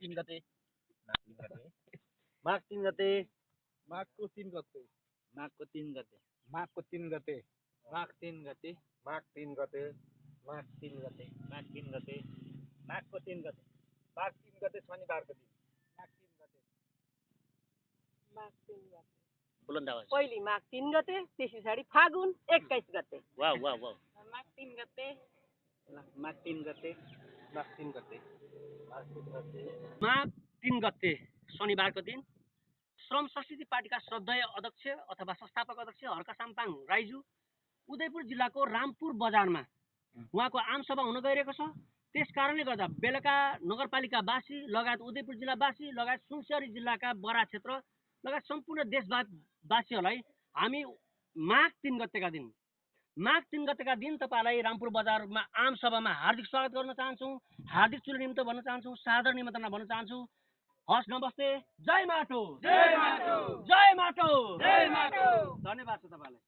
3 गते माघ 3 गते माघको 3 गते माघको 3 गते माघको 3 गते माघ 3 गते माघ 3 गते माघ 3 गते माघ 3 गते माघको 3 गते माघ 3 गते शनिबारको दिन माघ 3 गते माघ 3 गते बुलन्द आवाज पहिली माघ 3 गते त्यस पछाडि फागुन 21 गते वाउ वाउ वाउ माघ 3 गते माघ 3 गते माघ 3 गते माघ 3 गते शनिबारको दिन श्रम संस्कृति पार्टीका श्रद्धेय अध्यक्ष अथवा संस्थापक अध्यक्ष हर्क साम्पाङ राईजू उदयपुर जिल्लाको रामपुर बजारमा उहाँको आमसभा हुन गइरहेको छ। त्यस कारणले गर्दा बेलुका नगरपालिकावासी लगायत उदयपुर जिल्लावासी लगायत सुनसरी जिल्लाका बरा क्षेत्र लगायत सम्पूर्ण देशवासीहरूलाई हामी माघ 3 गतेका दिन तपाईँलाई रामपुर बजारमा आमसभामा हार्दिक स्वागत गर्न चाहन्छौँ, हार्दिक चुल निम्तो भन्न चाहन्छौँ, साधारण निमन्त्रणा भन्न चाहन्छौँ। हस् नमस्ते, जय माटो, जय माटो, जय माटो, जय माटो। धन्यवाद छ तपाईँलाई।